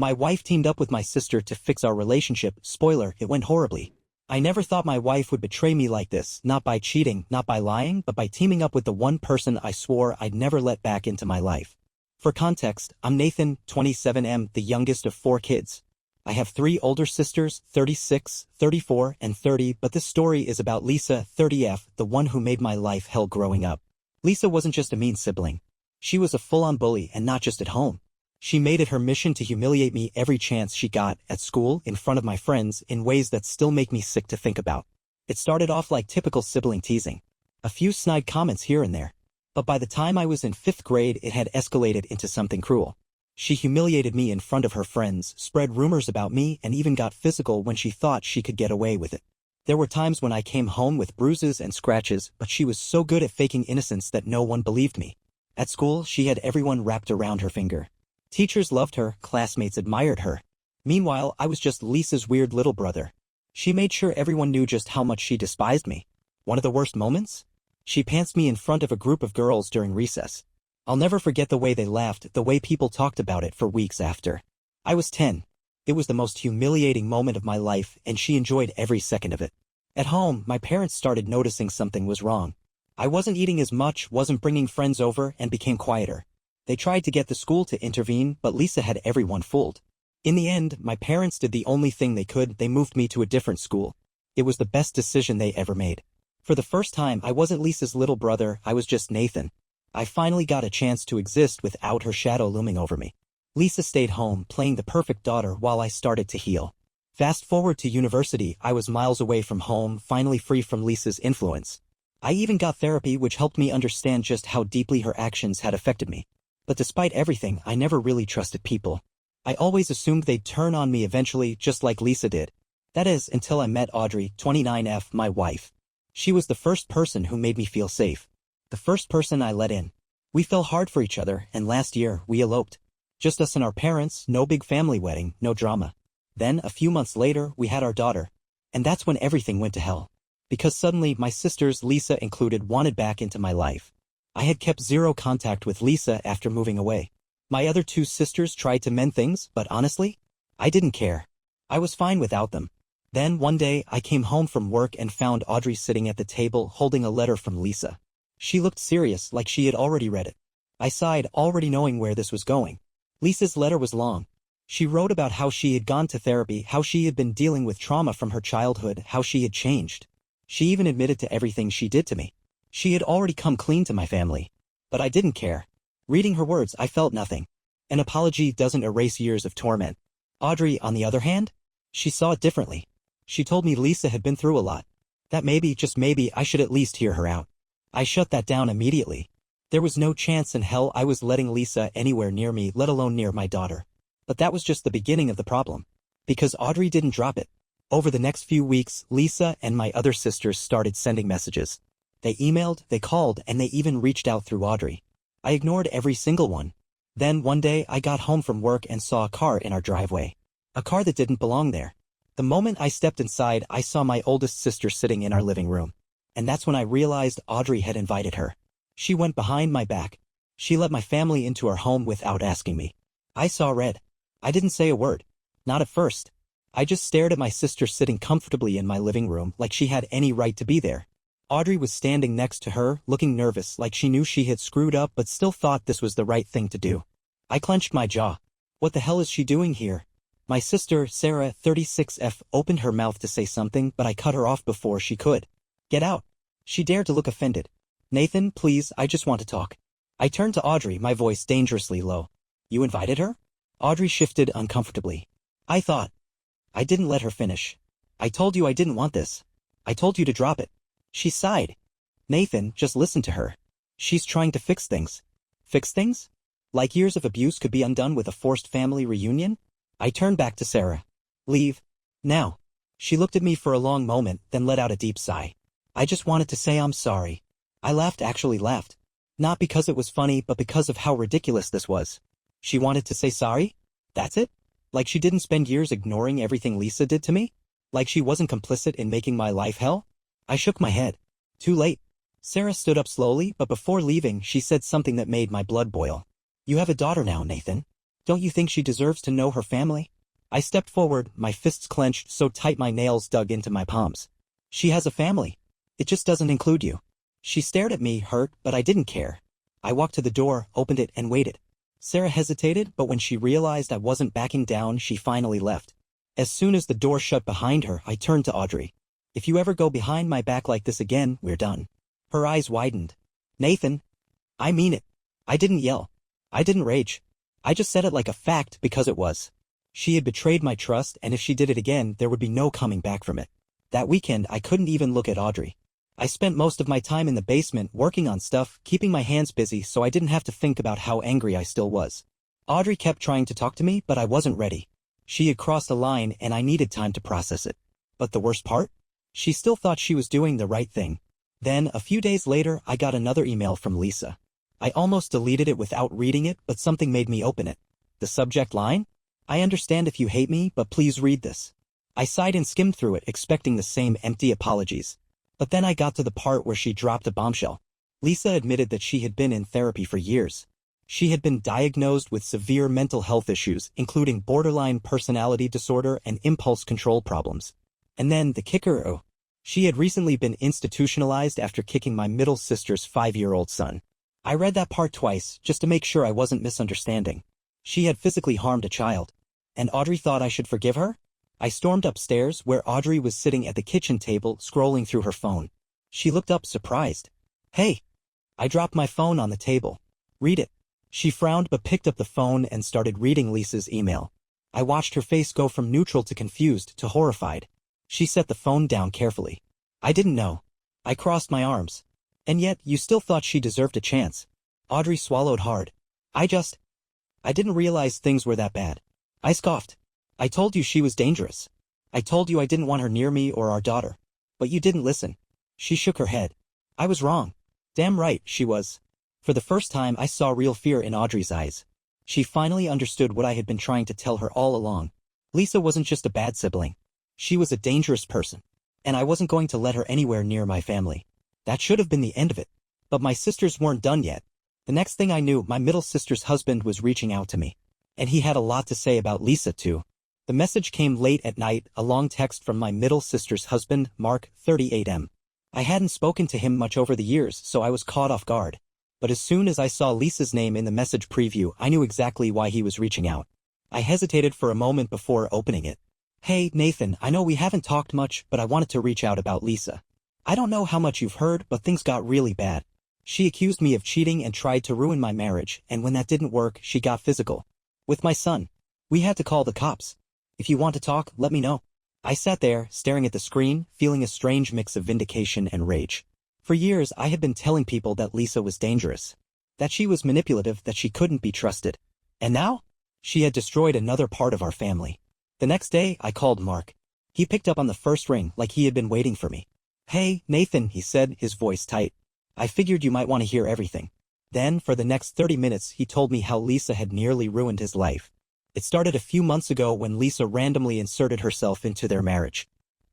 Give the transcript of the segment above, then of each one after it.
My wife teamed up with my sister to fix our relationship. Spoiler, it went horribly. I never thought my wife would betray me like this, not by cheating, not by lying, but by teaming up with the one person I swore I'd never let back into my life. For context, I'm Nathan, 27M, the youngest of 4 kids. I have 3 older sisters, 36, 34, and 30, but this story is about Lisa, 30F, the one who made my life hell growing up. Lisa wasn't just a mean sibling. She was a full-on bully, and not just at home. She made it her mission to humiliate me every chance she got, at school, in front of my friends, in ways that still make me sick to think about. It started off like typical sibling teasing. A few snide comments here and there. But by the time I was in 5th grade it had escalated into something cruel. She humiliated me in front of her friends, spread rumors about me, and even got physical when she thought she could get away with it. There were times when I came home with bruises and scratches, but she was so good at faking innocence that no one believed me. At school, she had everyone wrapped around her finger. Teachers loved her, classmates admired her. Meanwhile, I was just Lisa's weird little brother. She made sure everyone knew just how much she despised me. One of the worst moments? She pantsed me in front of a group of girls during recess. I'll never forget the way they laughed, the way people talked about it for weeks after. I was 10. It was the most humiliating moment of my life, and she enjoyed every second of it. At home, my parents started noticing something was wrong. I wasn't eating as much, wasn't bringing friends over, and became quieter. They tried to get the school to intervene, but Lisa had everyone fooled. In the end, my parents did the only thing they could. They moved me to a different school. It was the best decision they ever made. For the first time, I wasn't Lisa's little brother, I was just Nathan. I finally got a chance to exist without her shadow looming over me. Lisa stayed home, playing the perfect daughter while I started to heal. Fast forward to university, I was miles away from home, finally free from Lisa's influence. I even got therapy, which helped me understand just how deeply her actions had affected me. But despite everything, I never really trusted people. I always assumed they'd turn on me eventually, just like Lisa did. That is, until I met Audrey, 29F, my wife. She was the first person who made me feel safe. The first person I let in. We fell hard for each other, and last year, we eloped. Just us and our parents, no big family wedding, no drama. Then, a few months later, we had our daughter. And that's when everything went to hell. Because suddenly, my sisters, Lisa included, wanted back into my life. I had kept zero contact with Lisa after moving away. My other 2 sisters tried to mend things, but honestly, I didn't care. I was fine without them. Then, one day, I came home from work and found Audrey sitting at the table holding a letter from Lisa. She looked serious, like she had already read it. I sighed, already knowing where this was going. Lisa's letter was long. She wrote about how she had gone to therapy, how she had been dealing with trauma from her childhood, how she had changed. She even admitted to everything she did to me. She had already come clean to my family. But I didn't care. Reading her words, I felt nothing. An apology doesn't erase years of torment. Audrey, on the other hand? She saw it differently. She told me Lisa had been through a lot. That maybe, just maybe, I should at least hear her out. I shut that down immediately. There was no chance in hell I was letting Lisa anywhere near me, let alone near my daughter. But that was just the beginning of the problem. Because Audrey didn't drop it. Over the next few weeks, Lisa and my other sisters started sending messages. They emailed, they called, and they even reached out through Audrey. I ignored every single one. Then one day I got home from work and saw a car in our driveway. A car that didn't belong there. The moment I stepped inside, I saw my oldest sister sitting in our living room. And that's when I realized Audrey had invited her. She went behind my back. She let my family into our home without asking me. I saw red. I didn't say a word. Not at first. I just stared at my sister sitting comfortably in my living room like she had any right to be there. Audrey was standing next to her, looking nervous, like she knew she had screwed up but still thought this was the right thing to do. I clenched my jaw. What the hell is she doing here? My sister, Sarah, 36F, opened her mouth to say something, but I cut her off before she could. Get out. She dared to look offended. Nathan, please, I just want to talk. I turned to Audrey, my voice dangerously low. You invited her? Audrey shifted uncomfortably. I thought. I didn't let her finish. I told you I didn't want this. I told you to drop it. She sighed. Nathan, just listen to her. She's trying to fix things. Fix things? Like years of abuse could be undone with a forced family reunion? I turned back to Sarah. Leave. Now. She looked at me for a long moment, then let out a deep sigh. I just wanted to say I'm sorry. I laughed, actually laughed. Not because it was funny, but because of how ridiculous this was. She wanted to say sorry? That's it? Like she didn't spend years ignoring everything Lisa did to me? Like she wasn't complicit in making my life hell? I shook my head. Too late. Sarah stood up slowly, but before leaving, she said something that made my blood boil. You have a daughter now, Nathan. Don't you think she deserves to know her family? I stepped forward, my fists clenched so tight my nails dug into my palms. She has a family. It just doesn't include you. She stared at me, hurt, but I didn't care. I walked to the door, opened it, and waited. Sarah hesitated, but when she realized I wasn't backing down, she finally left. As soon as the door shut behind her, I turned to Audrey. If you ever go behind my back like this again, we're done. Her eyes widened. Nathan. I mean it. I didn't yell. I didn't rage. I just said it like a fact because it was. She had betrayed my trust, and if she did it again, there would be no coming back from it. That weekend, I couldn't even look at Audrey. I spent most of my time in the basement working on stuff, keeping my hands busy so I didn't have to think about how angry I still was. Audrey kept trying to talk to me, but I wasn't ready. She had crossed a line and I needed time to process it. But the worst part? She still thought she was doing the right thing. Then, a few days later, I got another email from Lisa. I almost deleted it without reading it, but something made me open it. The subject line? I understand if you hate me, but please read this. I sighed and skimmed through it, expecting the same empty apologies. But then I got to the part where she dropped a bombshell. Lisa admitted that she had been in therapy for years. She had been diagnosed with severe mental health issues, including borderline personality disorder and impulse control problems. And then, the kicker, she had recently been institutionalized after kicking my middle sister's 5-year-old son. I read that part twice, just to make sure I wasn't misunderstanding. She had physically harmed a child. And Audrey thought I should forgive her? I stormed upstairs, where Audrey was sitting at the kitchen table, scrolling through her phone. She looked up, surprised. Hey! I dropped my phone on the table. Read it. She frowned but picked up the phone and started reading Lisa's email. I watched her face go from neutral to confused to horrified. She set the phone down carefully. I didn't know. I crossed my arms. And yet, you still thought she deserved a chance. Audrey swallowed hard. I didn't realize things were that bad. I scoffed. I told you she was dangerous. I told you I didn't want her near me or our daughter. But you didn't listen. She shook her head. I was wrong. Damn right, she was. For the first time, I saw real fear in Audrey's eyes. She finally understood what I had been trying to tell her all along. Lisa wasn't just a bad sibling. She was a dangerous person. And I wasn't going to let her anywhere near my family. That should have been the end of it. But my sisters weren't done yet. The next thing I knew, my middle sister's husband was reaching out to me. And he had a lot to say about Lisa, too. The message came late at night, a long text from my middle sister's husband, Mark, 38M. I hadn't spoken to him much over the years, so I was caught off guard. But as soon as I saw Lisa's name in the message preview, I knew exactly why he was reaching out. I hesitated for a moment before opening it. Hey, Nathan, I know we haven't talked much, but I wanted to reach out about Lisa. I don't know how much you've heard, but things got really bad. She accused me of cheating and tried to ruin my marriage, and when that didn't work, she got physical. With my son. We had to call the cops. If you want to talk, let me know. I sat there, staring at the screen, feeling a strange mix of vindication and rage. For years, I had been telling people that Lisa was dangerous. That she was manipulative, that she couldn't be trusted. And now? She had destroyed another part of our family. The next day, I called Mark. He picked up on the first ring, like he had been waiting for me. Hey, Nathan, he said, his voice tight. I figured you might want to hear everything. Then, for the next 30 minutes, he told me how Lisa had nearly ruined his life. It started a few months ago when Lisa randomly inserted herself into their marriage.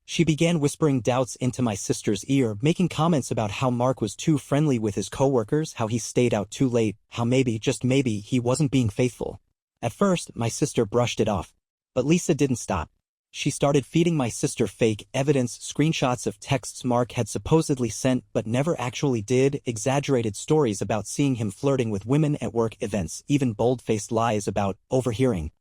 She began whispering doubts into my sister's ear, making comments about how Mark was too friendly with his coworkers, how he stayed out too late, how maybe, just maybe, he wasn't being faithful. At first, my sister brushed it off. But Lisa didn't stop. She started feeding my sister fake evidence, screenshots of texts Mark had supposedly sent but never actually did, exaggerated stories about seeing him flirting with women at work events, even bold-faced lies about overhearing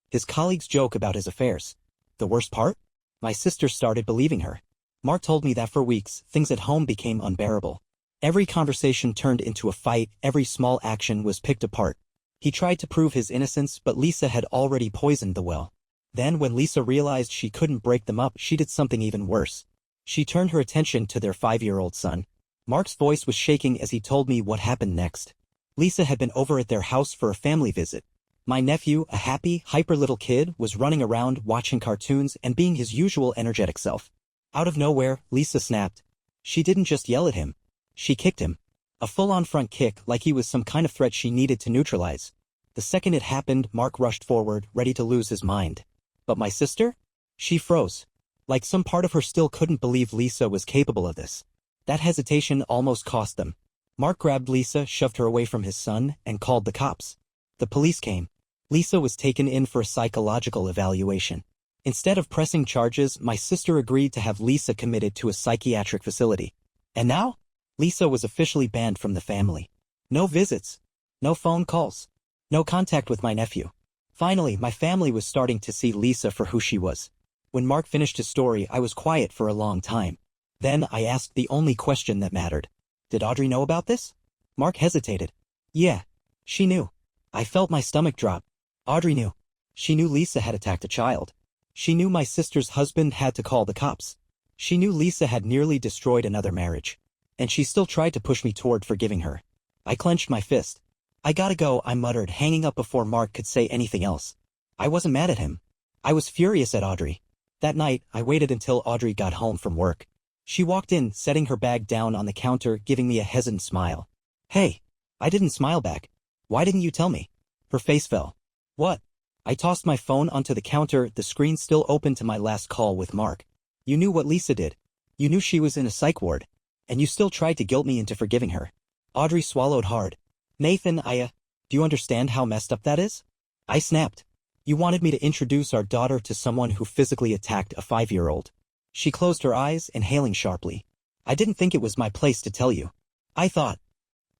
his colleagues joke about his affairs. The worst part? My sister started believing her. Mark told me that for weeks, things at home became unbearable. Every conversation turned into a fight, every small action was picked apart. He tried to prove his innocence, but Lisa had already poisoned the well. Then when Lisa realized she couldn't break them up, she did something even worse. She turned her attention to their 5-year-old son. Mark's voice was shaking as he told me what happened next. Lisa had been over at their house for a family visit. My nephew, a happy, hyper little kid, was running around, watching cartoons, and being his usual energetic self. Out of nowhere, Lisa snapped. She didn't just yell at him. She kicked him. A full-on front kick, like he was some kind of threat she needed to neutralize. The second it happened, Mark rushed forward, ready to lose his mind. But my sister? She froze. Like some part of her still couldn't believe Lisa was capable of this. That hesitation almost cost them. Mark grabbed Lisa, shoved her away from his son, and called the cops. The police came. Lisa was taken in for a psychological evaluation. Instead of pressing charges, my sister agreed to have Lisa committed to a psychiatric facility. And now, Lisa was officially banned from the family. No visits, no phone calls, no contact with my nephew. Finally, my family was starting to see Lisa for who she was. When Mark finished his story, I was quiet for a long time. Then I asked the only question that mattered. Did Audrey know about this? Mark hesitated. Yeah, she knew. I felt my stomach drop. Audrey knew. She knew Lisa had attacked a child. She knew my sister's husband had to call the cops. She knew Lisa had nearly destroyed another marriage. And she still tried to push me toward forgiving her. I clenched my fist. I gotta go, I muttered, hanging up before Mark could say anything else. I wasn't mad at him. I was furious at Audrey. That night, I waited until Audrey got home from work. She walked in, setting her bag down on the counter, giving me a hesitant smile. Hey. I didn't smile back. Why didn't you tell me? Her face fell. What? I tossed my phone onto the counter, the screen still open to my last call with Mark. You knew what Lisa did. You knew she was in a psych ward. And you still tried to guilt me into forgiving her. Audrey swallowed hard. Nathan, do you understand how messed up that is? I snapped. You wanted me to introduce our daughter to someone who physically attacked a 5-year-old. She closed her eyes, inhaling sharply. I didn't think it was my place to tell you. I thought.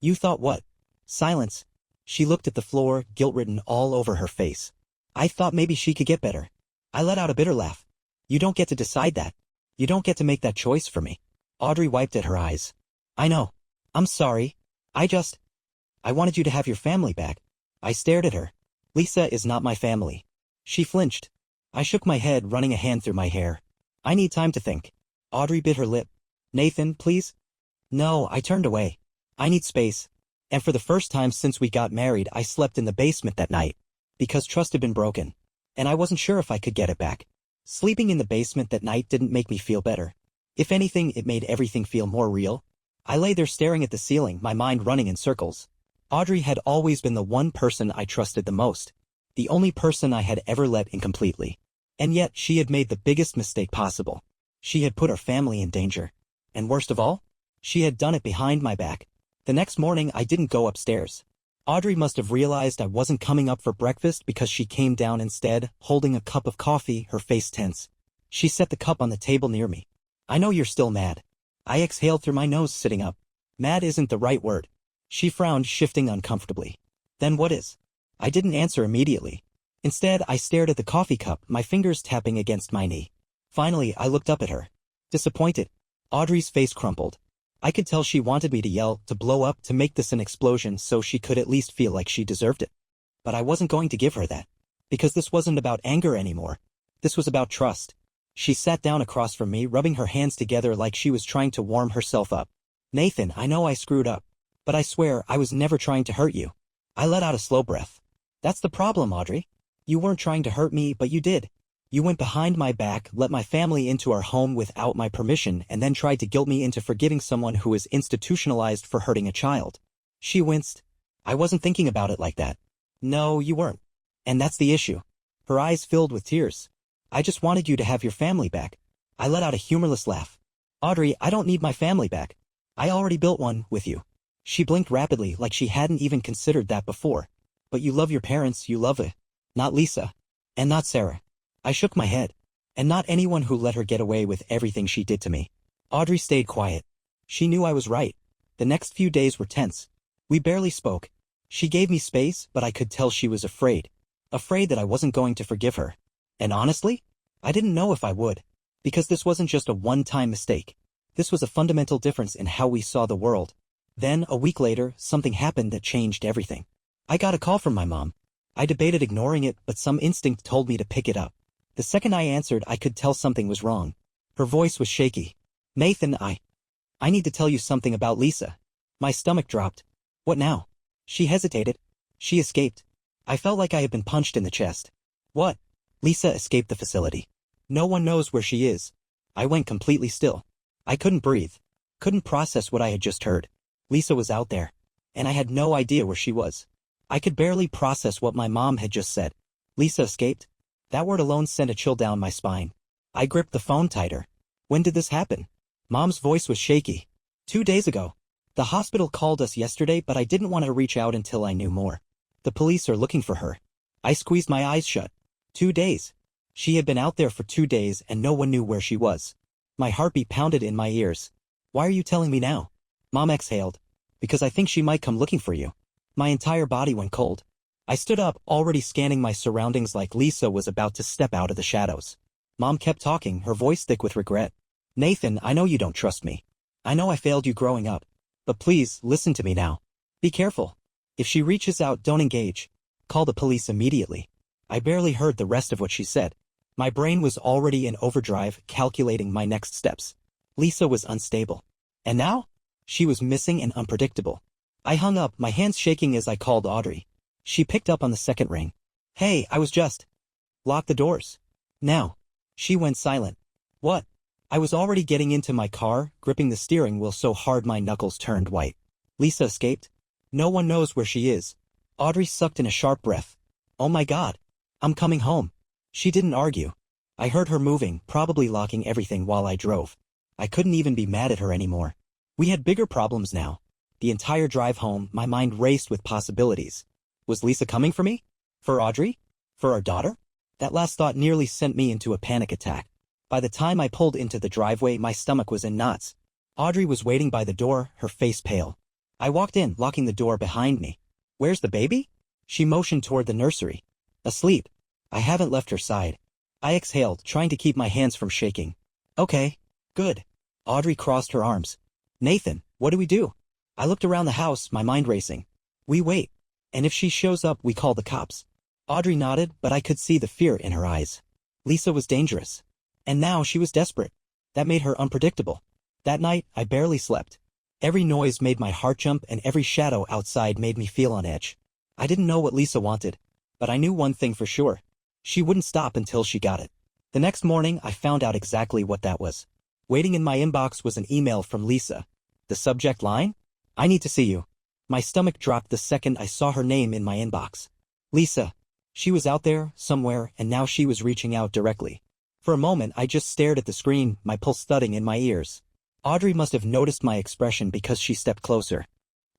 You thought what? Silence. She looked at the floor, guilt-ridden all over her face. I thought maybe she could get better. I let out a bitter laugh. You don't get to decide that. You don't get to make that choice for me. Audrey wiped at her eyes. I know. I'm sorry. I wanted you to have your family back. I stared at her. Lisa is not my family. She flinched. I shook my head, running a hand through my hair. I need time to think. Audrey bit her lip. Nathan, please? No, I turned away. I need space. And for the first time since we got married, I slept in the basement that night. Because trust had been broken. And I wasn't sure if I could get it back. Sleeping in the basement that night didn't make me feel better. If anything, it made everything feel more real. I lay there staring at the ceiling, my mind running in circles. Audrey had always been the one person I trusted the most. The only person I had ever let in completely. And yet, she had made the biggest mistake possible. She had put our family in danger. And worst of all, she had done it behind my back. The next morning, I didn't go upstairs. Audrey must have realized I wasn't coming up for breakfast because she came down instead, holding a cup of coffee, her face tense. She set the cup on the table near me. I know you're still mad. I exhaled through my nose, sitting up. Mad isn't the right word. She frowned, shifting uncomfortably. Then what is? I didn't answer immediately. Instead, I stared at the coffee cup, my fingers tapping against my knee. Finally, I looked up at her. Disappointed. Audrey's face crumpled. I could tell she wanted me to yell, to blow up, to make this an explosion so she could at least feel like she deserved it. But I wasn't going to give her that. Because this wasn't about anger anymore. This was about trust. She sat down across from me, rubbing her hands together like she was trying to warm herself up. Nathan, I know I screwed up. But I swear, I was never trying to hurt you. I let out a slow breath. That's the problem, Audrey. You weren't trying to hurt me, but you did. You went behind my back, let my family into our home without my permission, and then tried to guilt me into forgiving someone who was institutionalized for hurting a child. She winced. I wasn't thinking about it like that. No, you weren't. And that's the issue. Her eyes filled with tears. I just wanted you to have your family back. I let out a humorless laugh. Audrey, I don't need my family back. I already built one, with you. She blinked rapidly like she hadn't even considered that before. But you love your parents, you love it. Not Lisa. And not Sarah. I shook my head. And not anyone who let her get away with everything she did to me. Audrey stayed quiet. She knew I was right. The next few days were tense. We barely spoke. She gave me space, but I could tell she was afraid. Afraid that I wasn't going to forgive her. And honestly, I didn't know if I would. Because this wasn't just a one-time mistake. This was a fundamental difference in how we saw the world. Then, a week later, something happened that changed everything. I got a call from my mom. I debated ignoring it, but some instinct told me to pick it up. The second I answered, I could tell something was wrong. Her voice was shaky. Nathan, I need to tell you something about Lisa. My stomach dropped. What now? She hesitated. She escaped. I felt like I had been punched in the chest. What? Lisa escaped the facility. No one knows where she is. I went completely still. I couldn't breathe. Couldn't process what I had just heard. Lisa was out there. And I had no idea where she was. I could barely process what my mom had just said. Lisa escaped? That word alone sent a chill down my spine. I gripped the phone tighter. When did this happen? Mom's voice was shaky. 2 days ago. The hospital called us yesterday, but I didn't want to reach out until I knew more. The police are looking for her. I squeezed my eyes shut. 2 days. She had been out there for 2 days and no one knew where she was. My heartbeat pounded in my ears. Why are you telling me now? Mom exhaled. Because I think she might come looking for you. My entire body went cold. I stood up, already scanning my surroundings like Lisa was about to step out of the shadows. Mom kept talking, her voice thick with regret. Nathan, I know you don't trust me. I know I failed you growing up. But please, listen to me now. Be careful. If she reaches out, don't engage. Call the police immediately. I barely heard the rest of what she said. My brain was already in overdrive, calculating my next steps. Lisa was unstable. And now? She was missing and unpredictable. I hung up, my hands shaking as I called Audrey. She picked up on the second ring. Hey, I was just... Lock the doors. Now. She went silent. What? I was already getting into my car, gripping the steering wheel so hard my knuckles turned white. Lisa escaped? No one knows where she is. Audrey sucked in a sharp breath. Oh my God. I'm coming home. She didn't argue. I heard her moving, probably locking everything while I drove. I couldn't even be mad at her anymore. We had bigger problems now. The entire drive home, my mind raced with possibilities. Was Lisa coming for me? For Audrey? For our daughter? That last thought nearly sent me into a panic attack. By the time I pulled into the driveway, my stomach was in knots. Audrey was waiting by the door, her face pale. I walked in, locking the door behind me. Where's the baby? She motioned toward the nursery. Asleep. I haven't left her side. I exhaled, trying to keep my hands from shaking. Okay. Good. Audrey crossed her arms. Nathan, what do we do? I looked around the house, my mind racing. We wait. And if she shows up, we call the cops. Audrey nodded, but I could see the fear in her eyes. Lisa was dangerous. And now she was desperate. That made her unpredictable. That night, I barely slept. Every noise made my heart jump and every shadow outside made me feel on edge. I didn't know what Lisa wanted, but I knew one thing for sure. She wouldn't stop until she got it. The next morning, I found out exactly what that was. Waiting in my inbox was an email from Lisa. The subject line? I need to see you. My stomach dropped the second I saw her name in my inbox. Lisa. She was out there, somewhere, and now she was reaching out directly. For a moment, I just stared at the screen, my pulse thudding in my ears. Audrey must have noticed my expression because she stepped closer.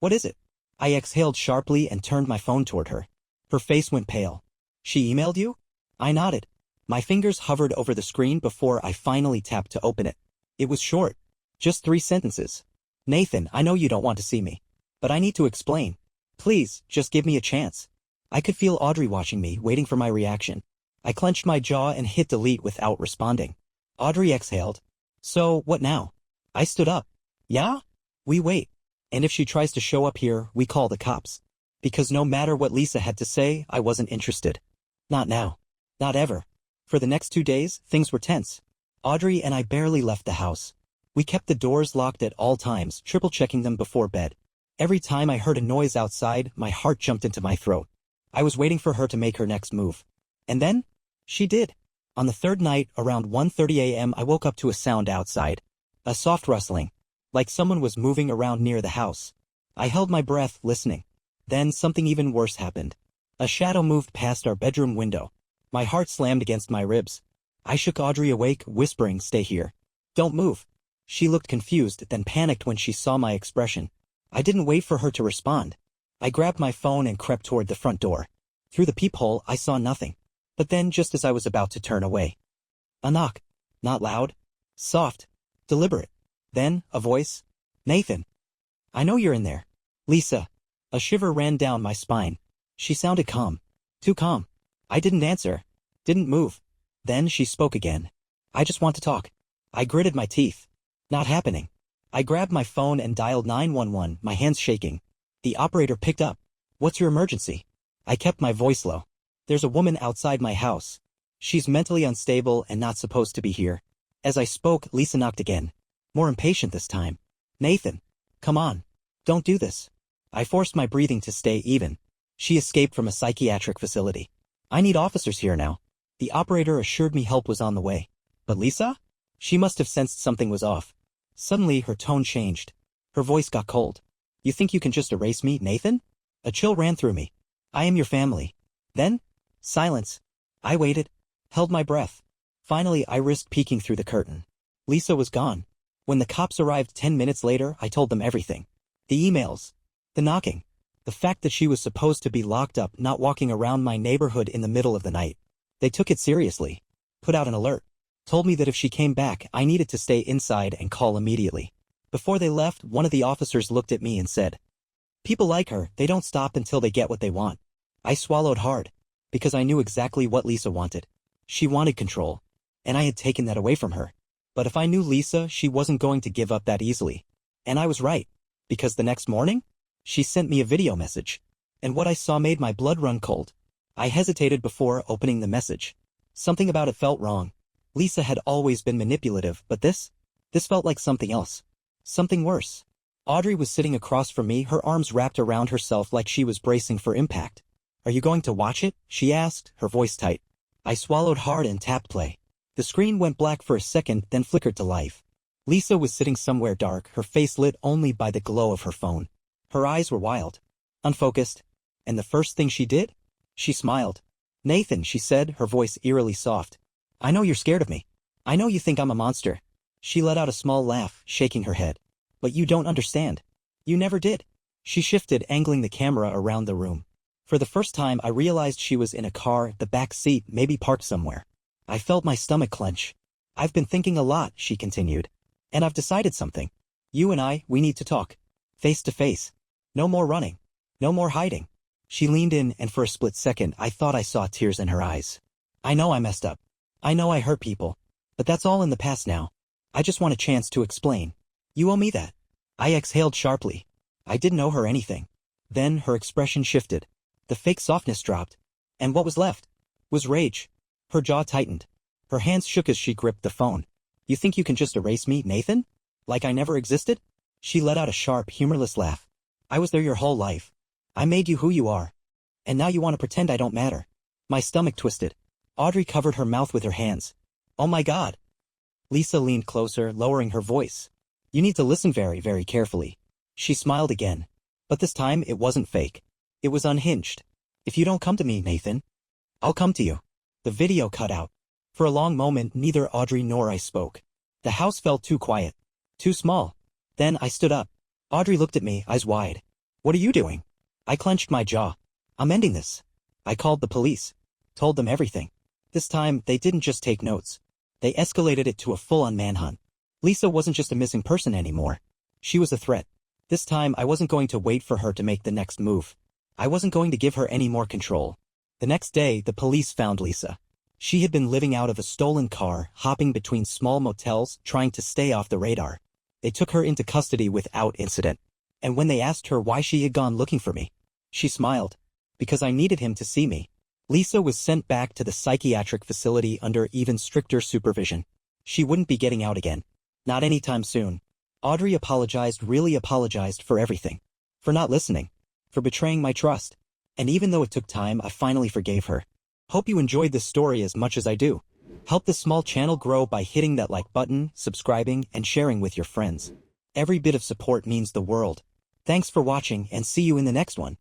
What is it? I exhaled sharply and turned my phone toward her. Her face went pale. She emailed you? I nodded. My fingers hovered over the screen before I finally tapped to open it. It was short. Just 3 sentences. Nathan, I know you don't want to see me. But I need to explain. Please, just give me a chance. I could feel Audrey watching me, waiting for my reaction. I clenched my jaw and hit delete without responding. Audrey exhaled. So, what now? I stood up. Yeah? We wait. And if she tries to show up here, we call the cops. Because no matter what Lisa had to say, I wasn't interested. Not now. Not ever. For the next 2 days, things were tense. Audrey and I barely left the house. We kept the doors locked at all times, triple-checking them before bed. Every time I heard a noise outside, my heart jumped into my throat. I was waiting for her to make her next move. And then? She did. On the third night, around 1:30 a.m., I woke up to a sound outside. A soft rustling. Like someone was moving around near the house. I held my breath, listening. Then something even worse happened. A shadow moved past our bedroom window. My heart slammed against my ribs. I shook Audrey awake, whispering, "Stay here. Don't move." She looked confused, then panicked when she saw my expression. I didn't wait for her to respond. I grabbed my phone and crept toward the front door. Through the peephole, I saw nothing. But then, just as I was about to turn away, a knock. Not loud. Soft. Deliberate. Then, a voice. Nathan. I know you're in there. Lisa. A shiver ran down my spine. She sounded calm. Too calm. I didn't answer. Didn't move. Then she spoke again. I just want to talk. I gritted my teeth. Not happening. I grabbed my phone and dialed 911, my hands shaking. The operator picked up. What's your emergency? I kept my voice low. There's a woman outside my house. She's mentally unstable and not supposed to be here. As I spoke, Lisa knocked again. More impatient this time. Nathan. Come on. Don't do this. I forced my breathing to stay even. She escaped from a psychiatric facility. I need officers here now. The operator assured me help was on the way. But Lisa? She must have sensed something was off. Suddenly, her tone changed. Her voice got cold. You think you can just erase me, Nathan? A chill ran through me. I am your family. Then? Silence. I waited. Held my breath. Finally, I risked peeking through the curtain. Lisa was gone. When the cops arrived 10 minutes later, I told them everything. The emails. The knocking. The fact that she was supposed to be locked up, not walking around my neighborhood in the middle of the night. They took it seriously. Put out an alert. Told me that if she came back, I needed to stay inside and call immediately. Before they left, one of the officers looked at me and said, "People like her, they don't stop until they get what they want." I swallowed hard, because I knew exactly what Lisa wanted. She wanted control, and I had taken that away from her. But if I knew Lisa, she wasn't going to give up that easily. And I was right, because the next morning, she sent me a video message, and what I saw made my blood run cold. I hesitated before opening the message. Something about it felt wrong. Lisa had always been manipulative, but this felt like something else. Something worse. Audrey was sitting across from me, her arms wrapped around herself like she was bracing for impact. "Are you going to watch it?" she asked, her voice tight. I swallowed hard and tapped play. The screen went black for a second, then flickered to life. Lisa was sitting somewhere dark, her face lit only by the glow of her phone. Her eyes were wild, unfocused, and the first thing she did? She smiled. "Nathan," she said, her voice eerily soft. "I know you're scared of me. I know you think I'm a monster." She let out a small laugh, shaking her head. "But you don't understand. You never did." She shifted, angling the camera around the room. For the first time, I realized she was in a car, the back seat, maybe parked somewhere. I felt my stomach clench. "I've been thinking a lot," she continued. "And I've decided something. You and we need to talk. Face to face. No more running. No more hiding." She leaned in, and for a split second, I thought I saw tears in her eyes. "I know I messed up. I know I hurt people. But that's all in the past now. I just want a chance to explain. You owe me that." I exhaled sharply. I didn't owe her anything. Then her expression shifted. The fake softness dropped. And what was left was rage. Her jaw tightened. Her hands shook as she gripped the phone. "You think you can just erase me, Nathan? Like I never existed?" She let out a sharp, humorless laugh. "I was there your whole life. I made you who you are. And now you want to pretend I don't matter." My stomach twisted. Audrey covered her mouth with her hands. "Oh my God." Lisa leaned closer, lowering her voice. "You need to listen very, very carefully." She smiled again. But this time it wasn't fake. It was unhinged. "If you don't come to me, Nathan, I'll come to you." The video cut out. For a long moment, neither Audrey nor I spoke. The house felt too quiet. Too small. Then I stood up. Audrey looked at me, eyes wide. "What are you doing?" I clenched my jaw. "I'm ending this." I called the police. Told them everything. This time, they didn't just take notes. They escalated it to a full-on manhunt. Lisa wasn't just a missing person anymore. She was a threat. This time, I wasn't going to wait for her to make the next move. I wasn't going to give her any more control. The next day, the police found Lisa. She had been living out of a stolen car, hopping between small motels, trying to stay off the radar. They took her into custody without incident. And when they asked her why she had gone looking for me, she smiled. "Because I needed him to see me." Lisa was sent back to the psychiatric facility under even stricter supervision. She wouldn't be getting out again. Not anytime soon. Audrey apologized, really apologized for everything. For not listening. For betraying my trust. And even though it took time, I finally forgave her. Hope you enjoyed this story as much as I do. Help this small channel grow by hitting that like button, subscribing, and sharing with your friends. Every bit of support means the world. Thanks for watching, and see you in the next one.